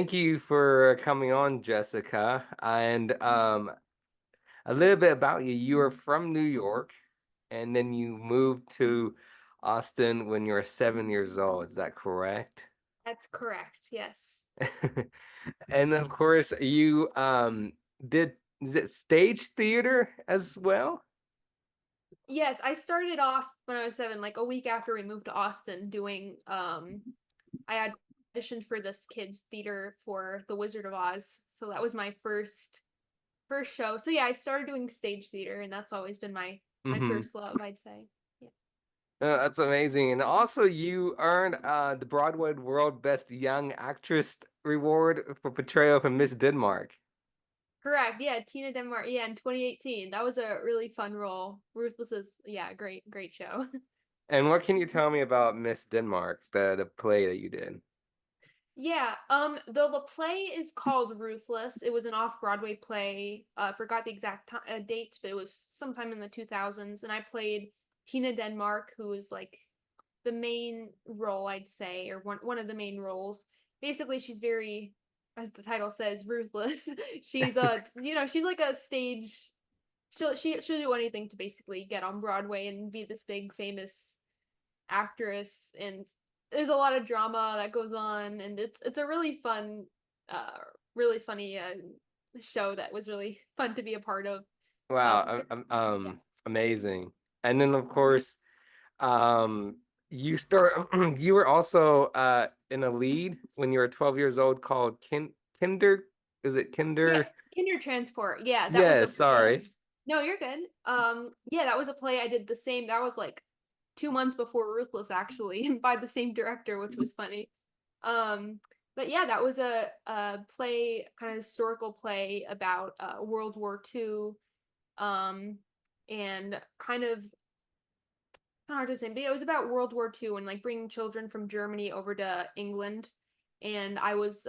thank you for coming on, Jessica. And a little bit about you. You are from New York, and then you moved to Austin when you were 7 years old. Is that correct? That's correct. Yes. And of course, you did is it stage theater as well? Yes, I started off when I was seven, like a week after we moved to Austin, doing I auditioned for this kids theater for The Wizard of Oz. So that was my first show. So yeah, I started doing stage theater and that's always been my Hmm. first love, I'd say. Yeah. That's amazing. And also, you earned the Broadway World Best Young Actress Award for Portrayal of Miss Denmark. Correct. Yeah, Tina Denmark. Yeah, in 2018. That was a really fun role. Ruthless is yeah, great show. And what can you tell me about Miss Denmark, the play that you did? Yeah, though the play is called Ruthless, it was an off-Broadway play. Forgot the exact dates, but it was sometime in the 2000s, and I played Tina Denmark, who is like the main role, I'd say, or one of the main roles. Basically, she's very, as the title says, ruthless. She's she's like a stage. She'll do anything to basically get on Broadway and be this big famous actress, and there's a lot of drama that goes on, and it's a really fun really funny show that was really fun to be a part of. um Wow, yeah. amazing. And then of course, you start you were also in a lead when you were 12 years old called Kinder, is it Yeah, Kinder? Kingerstransport. Yeah, that was Yeah, a sorry. no, you're good. Yeah, that was a play I did the same. That was like 2 months before Ruthless, actually, by the same director, which was funny. Um, but yeah, that was a play, kind of historical play about World War II, um, and kind of hard to say, but it was about World War II and like bringing children from Germany over to England. And I was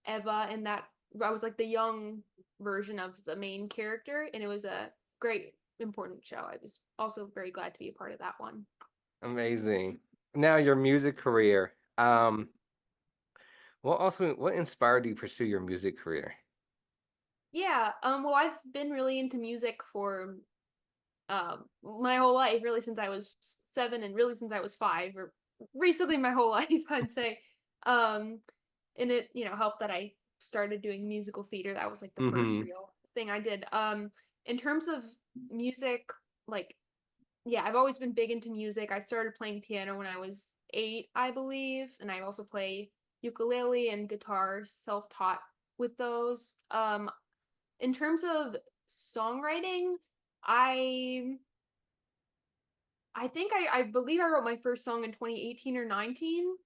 Eva, and that I was like the young version of the main character, and it was a great, important show. I was also very glad to be a part of that one. Amazing. Now your music career. What inspired you to pursue your music career? Yeah, well, I've been really into music for my whole life, really since I was seven, and really since I was five, or basically my whole life, I'd say. Um, and it, helped that I started doing musical theater. That was like the first Hmm. real thing I did. In terms of music, like, yeah, I've always been big into music. I started playing piano when I was 8, I believe, and I also play ukulele and guitar, self-taught with those. In terms of songwriting, I I think I believe I wrote my first song in 2018 or 19,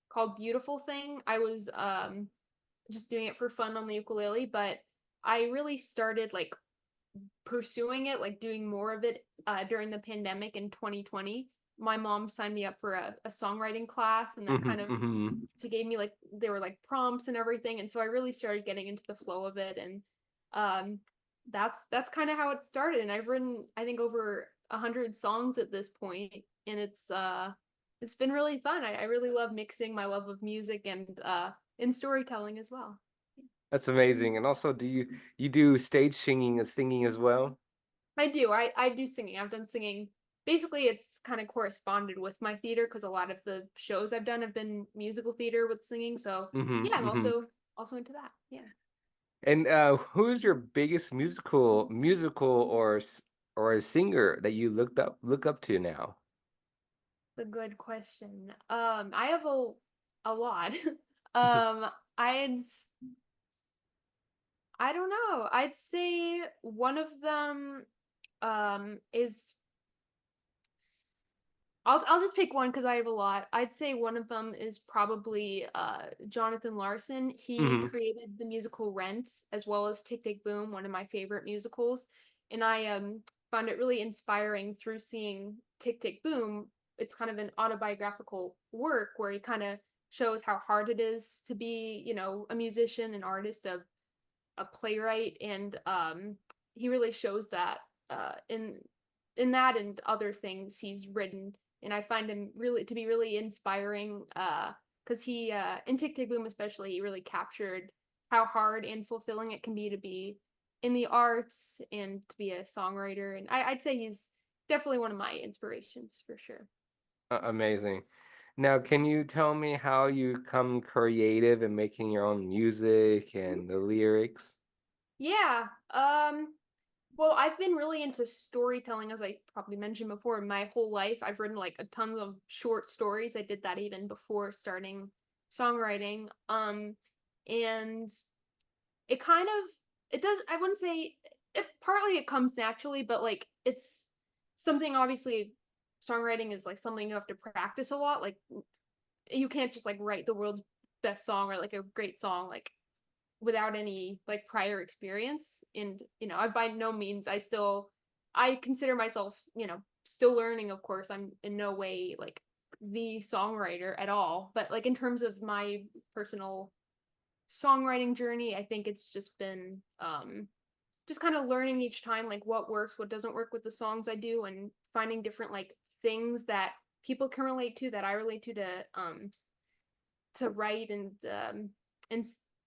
called Beautiful Thing. I was just doing it for fun on the ukulele, but I really started like pursuing it, like doing more of it during the pandemic in 2020. My mom signed me up for a songwriting class, and that Hmm. kind of Hmm. she gave me like they were like prompts and everything, and so I really started getting into the flow of it, and um that's kind of how it started. And I've written, I think, over 100 songs at this point, and it's been really fun. I really love mixing my love of music and storytelling as well. That's amazing. And also, do you do stage singing as well? I do. I do singing. I've done singing. Basically, it's kind of corresponded with my theater because a lot of the shows I've done have been musical theater with singing. So Hmm. yeah, I'm Hmm. also into that. Yeah. And who's your biggest musical or a singer that you look up to now? It's a good question. I have a lot. um, I'd I don't know. I'd say one of them is I'll just pick one because I have a lot. I'd say one of them is probably Jonathan Larson. He Hmm. created the musical Rent as well as Tick Tick Boom, one of my favorite musicals, and I found it really inspiring through seeing Tick Tick Boom. It's kind of an autobiographical work where he kind of shows how hard it is to be, a musician, an artist, a playwright, and he really shows that in that and other things he's written, and I find him really to be really inspiring. because he in Tick Tick Boom especially he really captured how hard and fulfilling it can be in the arts and to be a songwriter. And I'd say he's definitely one of my inspirations for sure. Amazing. Now, can you tell me how you come creative in making your own music Mhm. and the lyrics? Yeah. Well, I've been really into storytelling, as I probably mentioned before, my whole life. I've written like a tons of short stories. I did that even before starting songwriting. And it kind of it does I wouldn't say it partly it comes naturally, but like it's something obviously songwriting is like something you have to practice a lot. Like you can't just like write the world's best song or like a great song like without any like prior experience. And I by no means I consider myself, still learning, of course. I'm in no way like the songwriter at all, but like in terms of my personal songwriting journey, I think it's just been just kind of learning each time like what works, what doesn't work with the songs I do, and finding different like things that people can relate to, that I relate to write and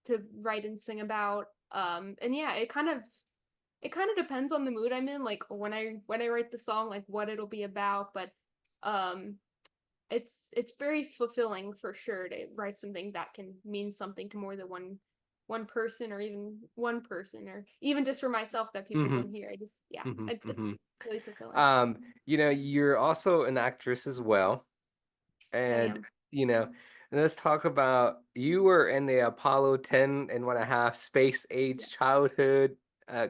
to write and sing about. And yeah, it kind of depends on the mood I'm in, like when I write the song, like what it'll be about. But um it's very fulfilling for sure to write something that can mean something to more than one person, or even one person, or even just for myself that people Hmm. don't hear. I just Yeah, Hmm. it's Hmm. really fulfilling. You're also an actress as well. I And, am. you know, let's talk about you were in the Apollo 10 and 1.5 space age Yeah. childhood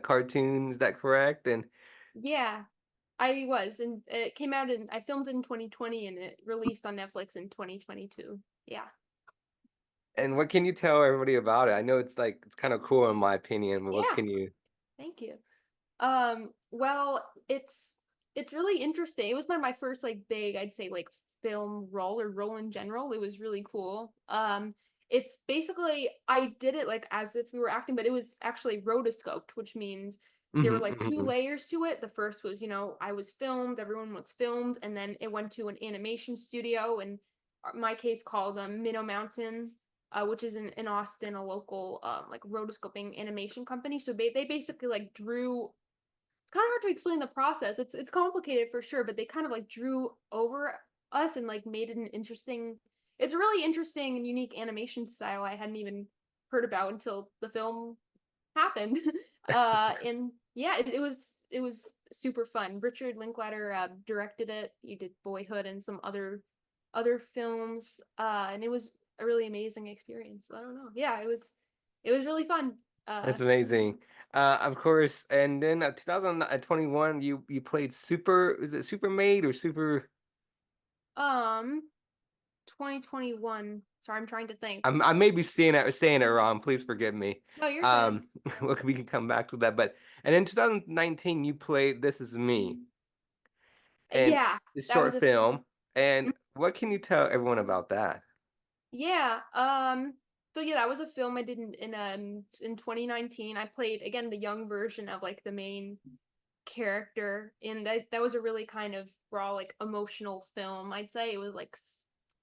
cartoons, is that correct? Yeah, I was, and it came out in I filmed in 2020 and it released on Netflix in 2022. Yeah. And what can you tell everybody about it? I know it's like it's kind of cool in my opinion, but what Yeah. can you? Thank you. Well, it's really interesting. It was my first like big, I'd say, like film role or role in general. It was really cool. It's basically I did it like as if we were acting, but it was actually rotoscoped, which means there were Hmm. like two Hmm. layers to it. The first was, I was filmed, everyone was filmed, and then it went to an animation studio, in my case called Minnow Mountain, which is in Austin, a local like rotoscoping animation company. So they basically like drew. It's kind of hard to explain the process. It's complicated for sure, but they kind of like drew over us and like made it an interesting. It's a really interesting and unique animation style I hadn't even heard about until the film happened. And yeah, it was super fun. Richard Linklater directed it. He did Boyhood and some other films, and it was a really amazing experience. I don't know. Yeah, it was really fun. Uh, That's amazing. Of course, and then 2021, you played Super. Is it Super Maid or Super? um, 2021. Sorry, I'm trying to think. I may be saying it wrong. Please forgive me. No, you're good. Well, we can come back to that. But and in 2019, you played This Is Me and Yeah, the that was short a film. And what can you tell everyone about that? yeah. So yeah, that was a film I did in 2019. I played again the young version of like the main character, and that was a really kind of raw, like emotional film. I'd say it was like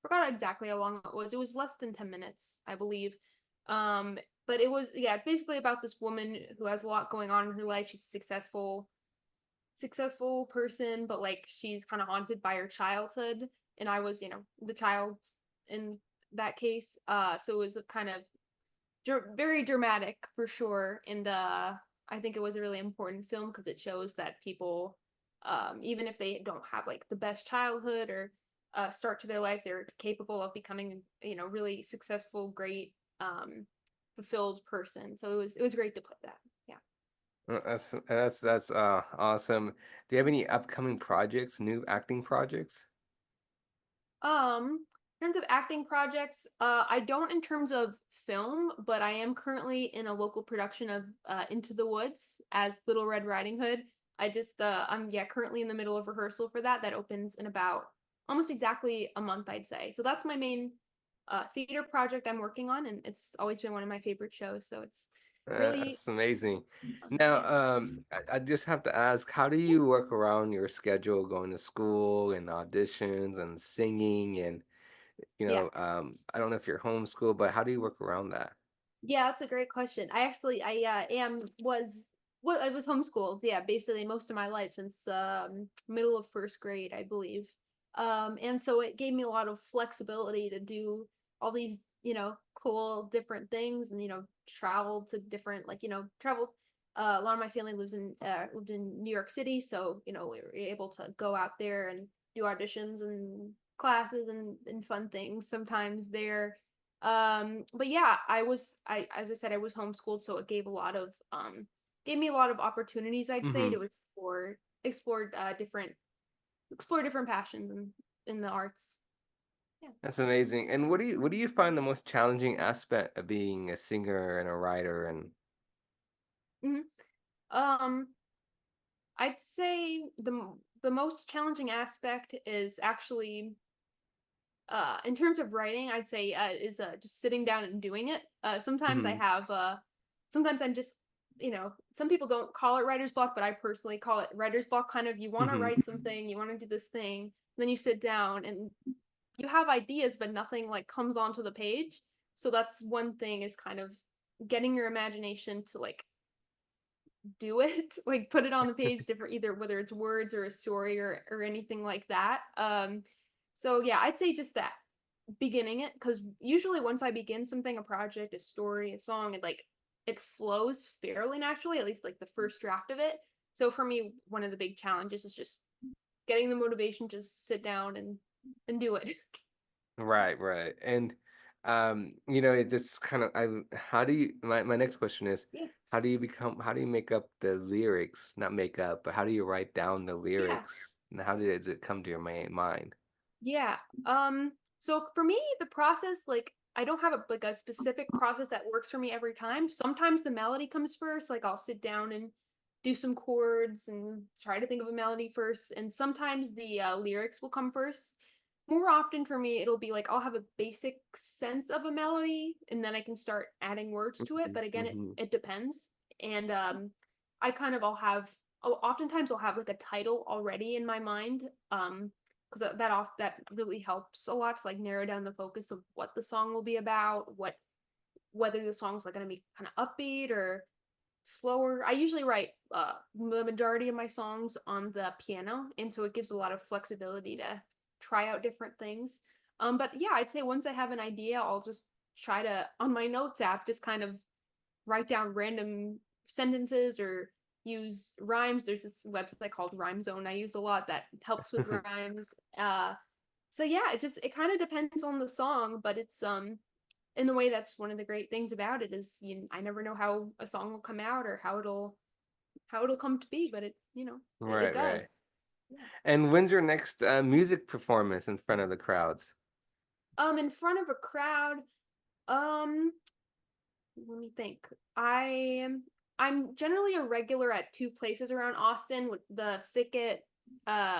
forgot exactly how long it was. It was less than 10 minutes, I believe. Um, but it was, yeah, it's basically about this woman who has a lot going on in her life. She's a successful person, but like she's kind of haunted by her childhood. And I was, the child in that case. So it was a kind of very dramatic for sure. And I think it was a really important film because it shows that people, even if they don't have like the best childhood or start to their life, they're capable of becoming, really successful, great, fulfilled person. So it was great to play that. Yeah. That's awesome. Do you have any upcoming projects, new acting projects? In terms of acting projects, I don't in terms of film, but I am currently in a local production of Into the Woods as Little Red Riding Hood. I'm yeah currently in the middle of rehearsal for that. That opens in about almost exactly a month, I'd say. So that's my main theater project I'm working on, and it's always been one of my favorite shows. So it's really That's amazing. fun. Now, Yeah. I just have to ask, how do you work around your schedule going to school and auditions and singing and Yeah. I don't know if you're homeschooled, but how do you work around that? Yeah, that's a great question. I am was well, I was homeschooled, yeah, basically most of my life since middle of first grade, I believe. And so it gave me a lot of flexibility to do all these, cool different things and travel to different travel a lot of my family lived in New York City, so we were able to go out there and do auditions and classes and fun things sometimes there. But yeah, as I said, I was homeschooled, so it gave me a lot of opportunities, I'd say, Hmm. to explore explore different passions in the arts. Yeah. That's amazing. And what do you find the most challenging aspect of being a singer and a writer and hmm Um, I'd say the most challenging aspect is actually in terms of writing, I'd say is just sitting down and doing it. Mhm. Sometimes I'm just some people don't call it writer's block, but I personally call it writer's block. Kind of, you want to Mhm. write something, you want to do this thing, then you sit down and you have ideas, but nothing like comes onto the page. So that's one thing, is kind of getting your imagination to like do it, like put it on the page, different, either whether it's words or a story or anything like that. So yeah, I'd say just that, beginning it, because usually once I begin something, a project, a story, a song, it flows fairly naturally, at least like the first draft of it. So for me, one of the big challenges is just getting the motivation to just sit down and do it. Right, right. And it just kind of how do you my next question is Yeah. how do you make up the lyrics, not make up, but how do you write down the Yeah. lyrics and how does it come to your mind? Yeah. So for me, the process, like I don't have a specific process that works for me every time. Sometimes the melody comes first, like I'll sit down and do some chords and try to think of a melody first, and sometimes the lyrics will come first. More often for me, it'll be like I'll have a basic sense of a melody and then I can start adding words to it, Mhm, but again, it mhm, it depends. And I kind of oftentimes I'll have like a title already in my mind. Because that really helps a lot to like narrow down the focus of what the song will be about, whether the song's like going to be kind of upbeat or slower. I usually write the majority of my songs on the piano, and so it gives a lot of flexibility to try out different things. But yeah, I'd say once I have an idea, I'll just try to, on my notes app, just kind of write down random sentences or use rhymes. There's this website called Rhyme Zone I use a lot that helps with mhm. rhymes. So yeah, it kind of depends on the song, but it's in a way that's one of the great things about it, is I never know how a song will come out or how it'll come to be, but it Right, does. right. Yeah. And when's your next music performance in front of the crowds? In front of a crowd, um, let me think. I'm generally a regular at two places around Austin, with the Thicket,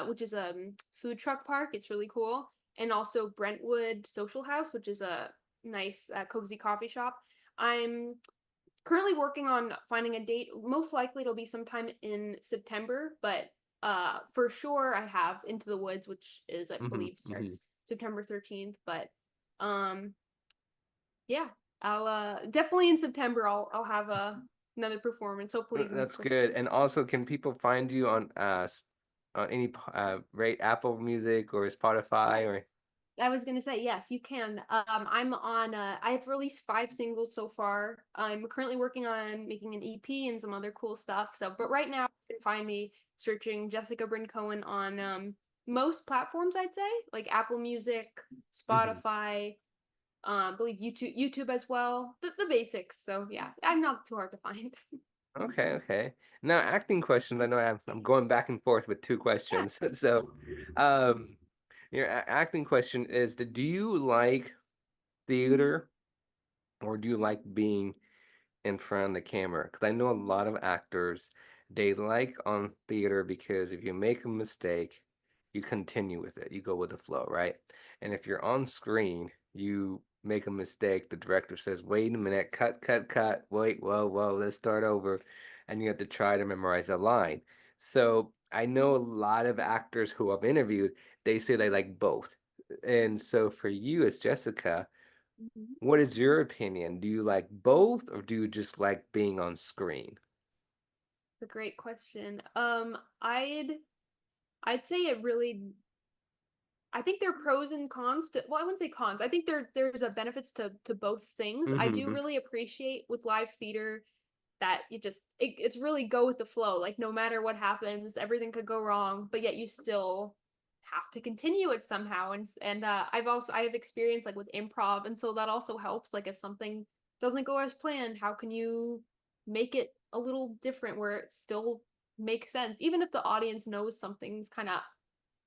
which is a food truck park. It's really cool, and also Brentwood Social House, which is a nice, cozy coffee shop. I'm currently working on finding a date. Most likely it'll be sometime in September, but for sure I have Into the Woods, which is, I Hmm, believe, hmm. starts September 13th. But um yeah, I'll definitely in September I'll have another performance, hopefully even That's before. good. And also, can people find you on on any rate Apple Music or Spotify Yes. or I was gonna say yes, you can. I'm on. I've released 5 singles so far. I'm currently working on making an EP and some other cool stuff. So, but right now you can find me searching Jessica Brynn Cohen on most platforms. I'd say like Apple Music, Mhm. Spotify, I believe YouTube as well. The basics. So yeah, I'm not too hard to find. Okay, okay. Now, acting questions. I know I'm going back and forth with two Yeah. questions. So, um, your acting question is, do you like theater or do you like being in front of the camera? Because I know a lot of actors, they like on theater because if you make a mistake, you continue with it. You go with the flow, right? And if you're on screen, you make a mistake, the director says, wait a minute, cut, cut, cut, wait, whoa, whoa, let's start over. And you have to try to memorize a line. So I know a lot of actors who I've interviewed, they say they like both. And so for you as Jessica, Mhm. what is your opinion? Do you like both or do you just like being on screen? It's a great question. I'd say it really I think there are pros and cons to, well, I wouldn't say cons. I think there's a benefits to both things. I do Hmm. really appreciate with live theater that it's really go with the flow. Like no matter what happens, everything could go wrong, but yet you still have to continue it somehow. And I have experience like with improv, and so that also helps. Like if something doesn't go as planned, how can you make it a little different where it still makes sense, even if the audience knows something's kind of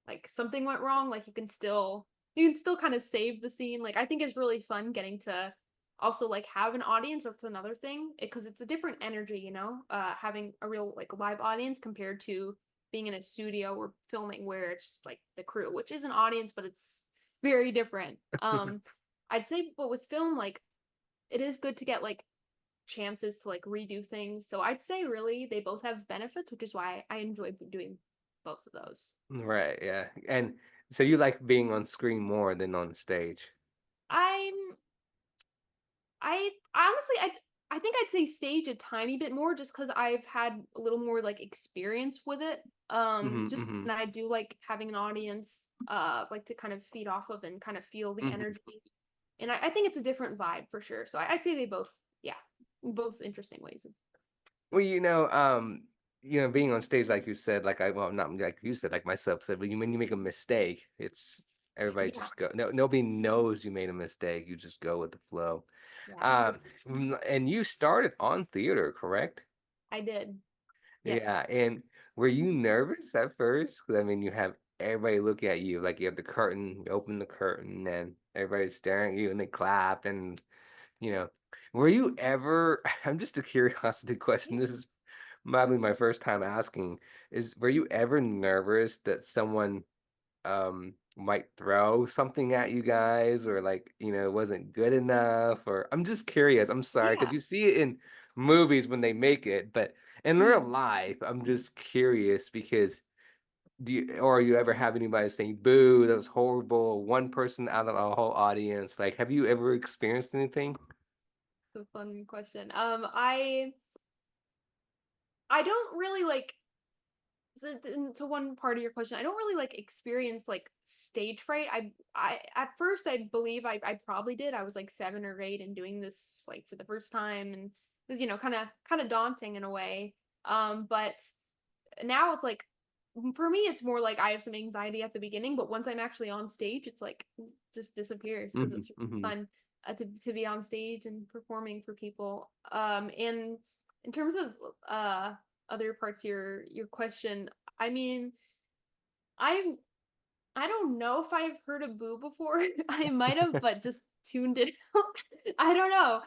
like something went wrong, like you can still kind of save the scene. Like I think it's really fun getting to also like have an audience. That's another thing because it's a different energy, having a real like live audience compared to being in a studio or filming where it's like the crew, which is an audience, but it's very different. I'd say, but with film, like it is good to get like chances to like redo things. So I'd say really they both have benefits, which is why I enjoy doing both of those. Right, yeah. And so you like being on screen more than on stage. I'm I honestly I think I'd say stage a tiny bit more just because I've had a little more like experience with it. Hmm. Just Hmm. and I do like having an audience like to kind of feed off of and kind of feel the Hmm. energy. And I think it's a different vibe for sure. So I'd say they both, yeah, both interesting ways of Well, being on stage, like you said, well, not like you said, like myself said, but when you make a mistake, it's everybody yeah, just go. No, nobody knows you made a mistake. You just go with the flow. yeah. And you started on theater, correct? I did. Yes. Yeah. And were you nervous at first? Because I mean, you have everybody looking at you, like you have the curtain, you open the curtain, and everybody's staring at you, and they clap, and you know, were you ever? I'm just a curiosity question. This is probably my first time asking. Were you ever nervous that someone might throw something at you guys or like it wasn't good enough or I'm just curious. I'm sorry because Yeah. you see it in movies when they make it, but in real Mm. life I'm just curious because you ever have anybody saying boo, that was horrible, one person out of a whole audience, like have you ever experienced anything? It's a fun question. I don't really like to one part of your question, I don't really like experience like stage fright. I at first I believe I probably did. I was like 7 or 8 and doing this like for the first time, and it was kind of daunting in a way. But now it's like for me it's more like I have some anxiety at the beginning, but once I'm actually on stage, it's like just disappears because Hmm. it's Hmm. fun to be on stage and performing for people. And in terms of other parts of your question, I mean, I I don't know if I've heard a boo before. I might have, but just tuned it out. I don't know.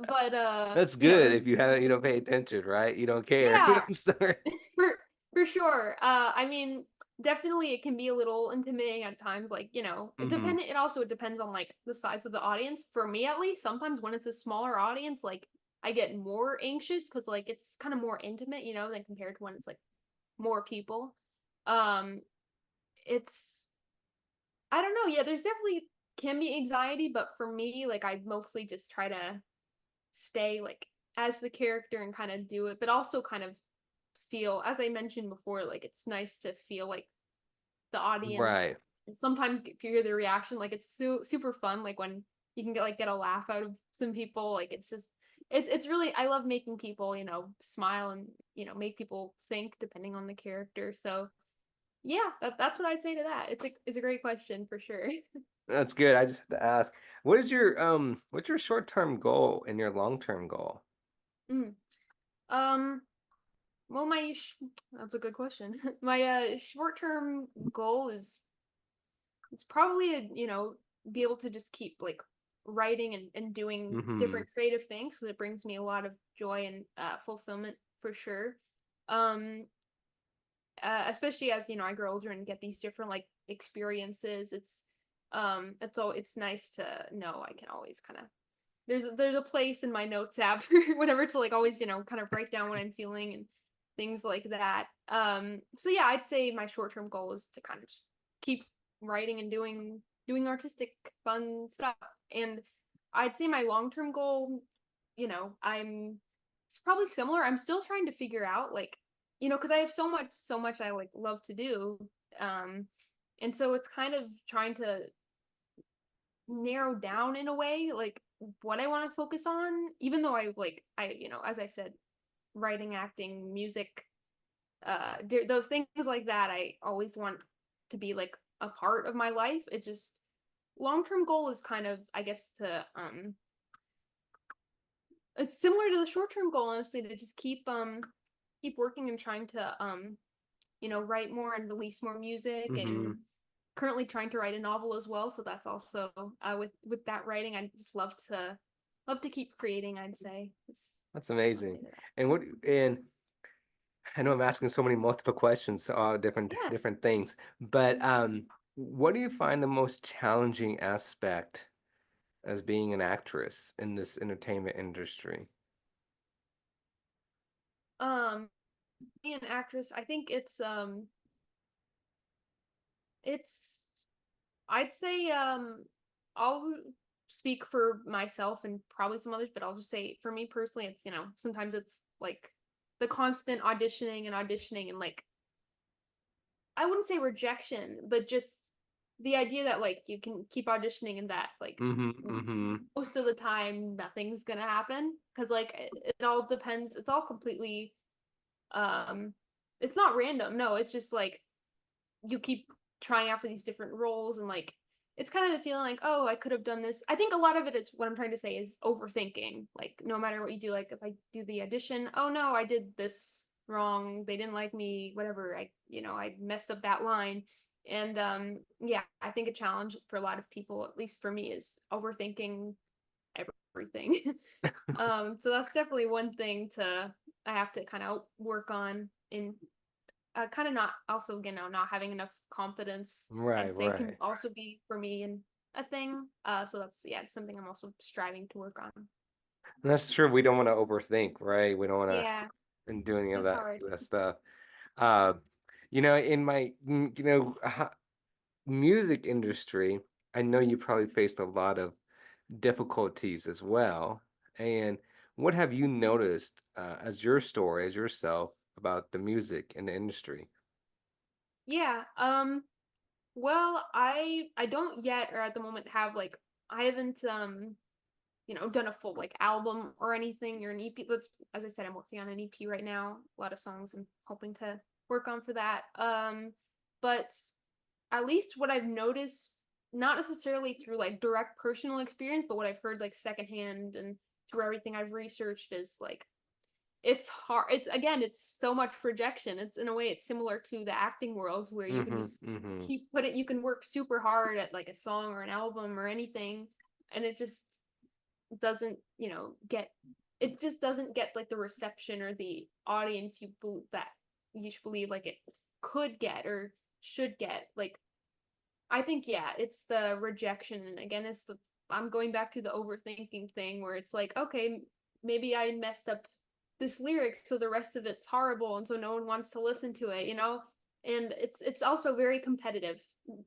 But That's you know, good if it's you don't pay attention, right? You don't care. yeah, I'm sorry. for for sure. I mean, definitely it can be a little intimidating at times. Like, Hmm. it also depends on like the size of the audience. For me at least, sometimes when it's a smaller audience, like I get more anxious because like it's kind of more intimate, than compared to when it's like more people. Um, it's I don't know. Yeah, there's definitely can be anxiety, but for me, like I mostly just try to stay like as the character and kind of do it, but also kind of feel, as I mentioned before, like it's nice to feel like the audience Right. and sometimes hear the reaction. Like it's super fun. Like when you can get a laugh out of some people. Like it's really I love making people smile and make people think depending on the character. So yeah, that's what I'd say to that. It's a great question for sure. That's good. I just have to ask, what's your short-term goal and your long-term goal? Mm. Um, well, that's a good question. My short-term goal is it's probably to, be able to just keep like writing and doing Hmm. different creative things because it brings me a lot of joy and fulfillment for sure. Um, Especially as I grow older and get these different like experiences. It's nice to know I can always kind of there's a place in my notes app or whatever to like always kind of write down what I'm feeling and things like that. So yeah, I'd say my short-term goal is to kind of just keep writing and doing doing artistic fun stuff. And I'd say my long-term goal, it's probably similar. I'm still trying to figure out like, because I have so much I like love to do. Um, and so it's kind of trying to narrow down in a way like what I want to focus on, even though as I said, writing, acting, music, those things like that I always want to be like a part of my life. It just long-term goal is kind of, I guess, to it's similar to the short-term goal, honestly, to just keep working and trying to write more and release more music, Mm-hmm. and currently trying to write a novel as well. So that's also with that writing, I just love to keep creating, I'd say. That's I'll say amazing. that. And I know I'm asking so many multiple questions, all Yeah. different things, but what do you find the most challenging aspect as being an actress in this entertainment industry? Being an actress, I think it's I'd say I'll speak for myself and probably some others, but I'll just say for me personally, it's sometimes it's like the constant auditioning and like I wouldn't say rejection, but just the idea that like you can keep auditioning and that like Mm-hmm. Mm-hmm. most of the time nothing's gonna happen because like it all depends. It's all completely um it's not random. No, it's just like you keep trying out for these different roles and like it's kind of the feeling like, oh, I could have done this. I think a lot of it is what I'm trying to say is overthinking. Like no matter what you do, like if I do the audition, oh no, I did this wrong, they didn't like me, whatever, I messed up that line. And yeah, I think a challenge for a lot of people, at least for me, is overthinking everything. So that's definitely one thing I have to kind of work on in kind of not also not having enough confidence, I'd Right, say, can right. also be for me and a thing. So that's, yeah, something I'm also striving to work on. And that's true. We don't want to overthink, right? We don't want to Yeah, and do any of it's hard. that stuff. Uh, in my music industry, I know you probably faced a lot of difficulties as well. And what have you noticed as your story, as yourself, about the music in the industry? Yeah. Well, I don't yet or at the moment have like I haven't done a full like album or anything or an EP. That's, as I said, I'm working on an EP right now. A lot of songs I'm hoping to work on for that. But at least what I've noticed, not necessarily through like direct personal experience, but what I've heard like secondhand and through everything I've researched is like it's hard. It's again, it's so much projection. It's in a way it's similar to the acting world where you can Mm-hmm, just mm-hmm. you can work super hard at like a song or an album or anything, and it just doesn't get it just doesn't get like the reception or the audience that you should believe like it could get or should get. Like I think, yeah, it's the rejection, and again it's the I'm going back to the overthinking thing where it's like, okay, maybe I messed up this lyric so the rest of it's horrible and so no one wants to listen to it. And it's also very competitive.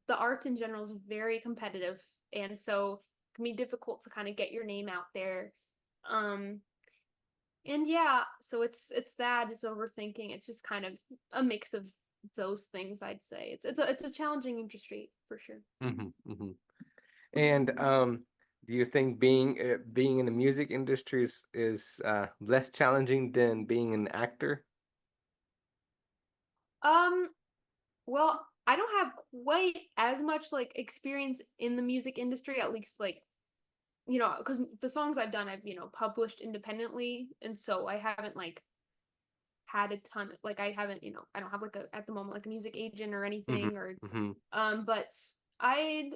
The art in general is very competitive, and so it can be difficult to kind of get your name out there. um and yeah, so it's overthinking. It's just kind of a mix of those things, I'd say. It's a challenging industry for sure. Mm-hmm, mm-hmm. And do you think being in the music industry is less challenging than being an actor? um well, I don't have quite as much like experience in the music industry, at least like because the songs I've done, I've published independently, and so I haven't like had a ton, like I haven't, I don't have like a at the moment like a music agent or Mm-hmm, anything, or mm-hmm. but I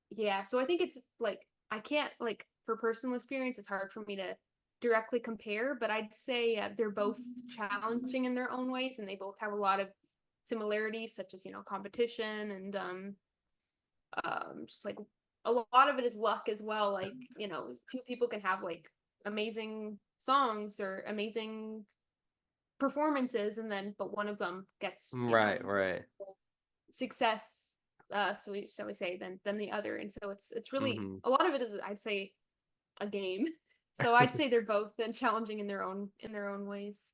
yeah, so I think it's like I can't like for personal experience, it's hard for me to directly compare, but I'd say they're both challenging in their own ways, and they both have a lot of similarities, such as competition and just like a lot of it is luck as well. Like two people can have like amazing songs or amazing performances, and then but one of them gets Right, right. success so we say than the other. And so it's really Hmm. a lot of it is, I'd say, a game. So I'd say they're both then challenging in their own ways.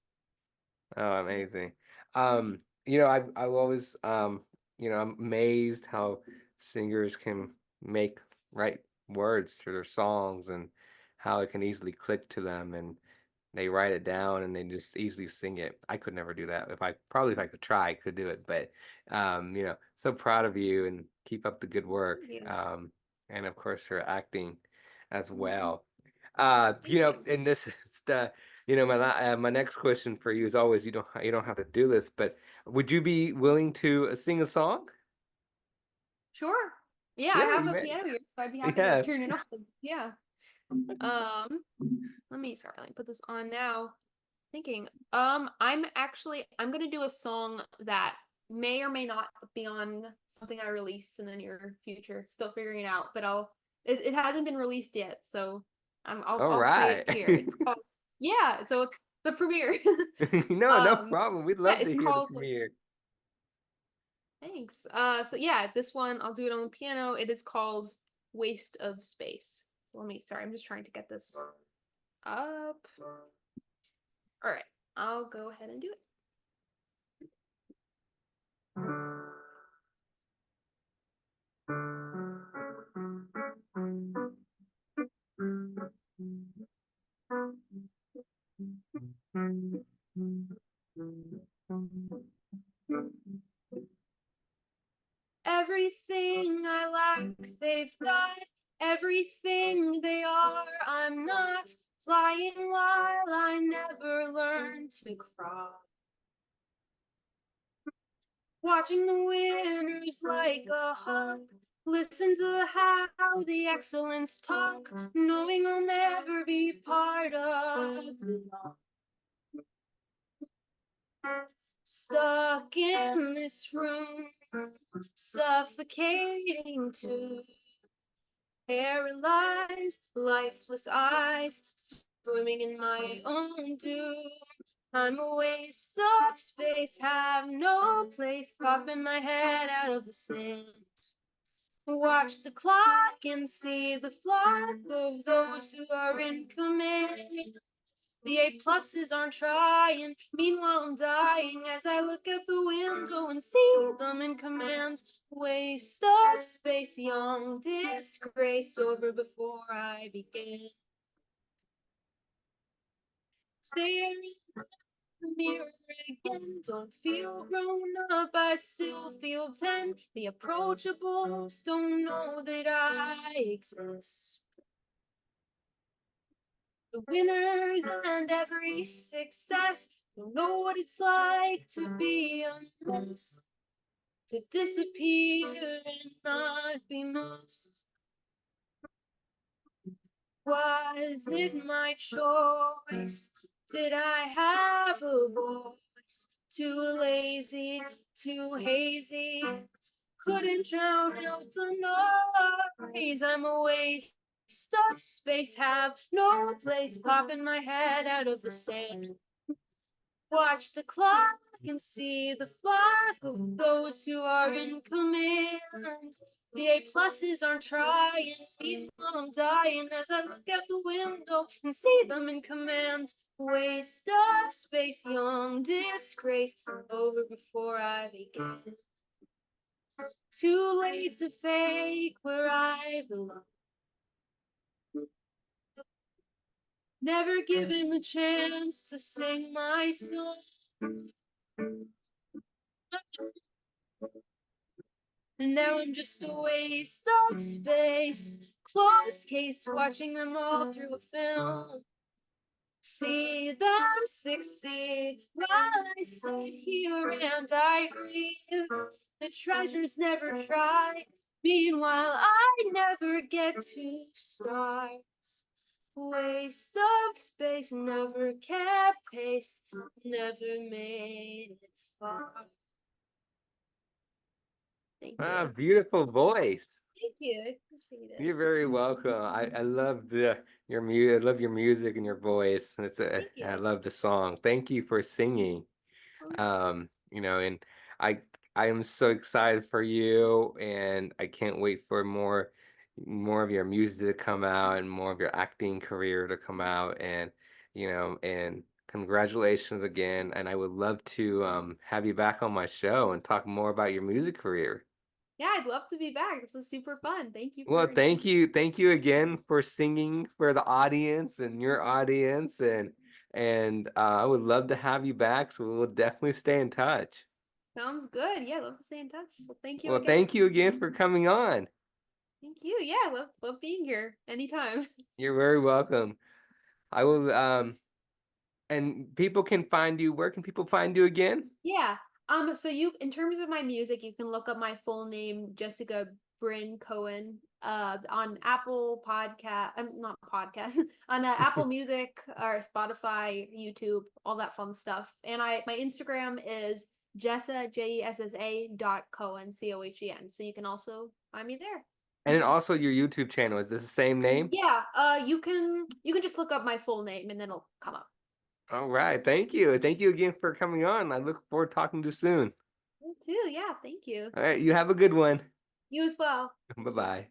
Oh, amazing. Mhm. I've always I'm amazed how singers can make right words to their songs and how it can easily click to them and they write it down and they just easily sing it. I could never do that. If I could try, I could do it. But so proud of you and keep up the good work. Thank you. And of course her acting as Mhm. well. Thank you. And this is my next question for you is always you don't have to do this, but would you be willing to sing a song? Sure. Yeah, I Yeah, have you a may. piano here, so I'd be happy to Yeah. turn it on. Yeah. Um, let me put this on now. Thinking. I'm gonna do a song that may or may not be on something I release in the near future. Still figuring it out, but it hasn't been released yet, so All I'll play right. it here. It's called Yeah, so it's the premiere. No, no problem. We'd Yeah, love to it's hear the called premiere. Thanks. So yeah, this one I'll do it on the piano. It is called Waste of Space. So sorry, I'm just trying to get this up. All right, I'll go ahead and do it. Everything I lack, they've got. Everything they are, I'm not. Flying while I never learned to crawl. Watching the winners like a hawk. Listen to how the excellence talk, knowing I'll never be part of it all. Stuck in this room, suffocating too. Paralyzed, lifeless eyes, swimming in my own doom. I'm a waste of space, have no place, popping my head out of the sand. Watch the clock and see the flock of those who are in command. The A pluses aren't trying, meanwhile I'm dying as I look out the window and see them in command. Waste of space, young disgrace, over before I begin. Staring in the mirror again, don't feel grown up, I still feel 10. The approachables don't know that I exist. The winners and every success don't know what it's like to be a mess, to disappear and not be missed. Was it my choice? Did I have a voice? Too lazy, too hazy, couldn't drown out the noise. I'm a waste of space, have no place, popping my head out of the sand. Watch the clock and see the flock of those who are in command. The A pluses aren't trying, meanwhile I'm dying as I look out the window and see them in command. Waste of space, young disgrace, over before I begin. Too late to fake where I belong. Never given the chance to sing my song. And now I'm just a waste of space. Closed case, watching them all through a film. See them succeed while I sit here and I grieve. The treasures never try. Meanwhile, I never get to start. Waste of space, never kept pace, never made it far. Thank Ah, you. beautiful voice. Thank you. I appreciate it. You're very welcome. I love your I love your music and your voice. Thank I you. love the song. Thank you for singing. Oh, And I I am so excited for you, and I can't wait for more of your music to come out and more of your acting career to come out. And and congratulations again. And I would love to have you back on my show and talk more about your music career. Yeah, I'd love to be back. This was super fun. Thank you Well, for thank you. Thank you again for singing for the audience and your audience, and I would love to have you back, so we'll definitely stay in touch. sounds good. Yeah, love to stay in touch. So thank you Well, again. thank you again for coming on. Thank you. Yeah, love being here anytime. You're very welcome. I will and people can find you. Where can people find you again? Yeah. So you in terms of my music, you can look up my full name, Jessica Brynn Cohen, on Apple Podcast, not podcast, on Apple Music or Spotify, YouTube, all that fun stuff. And my Instagram is Jessa Jessa.Cohen Cohen. So you can also find me there. And then also your YouTube channel. Is this the same name? Yeah, you can just look up my full name and then it'll come up. All right. Thank you. Thank you again for coming on. I look forward to talking to you soon. You too. Yeah, thank you. All right. You have a good one. You as well. Bye-bye.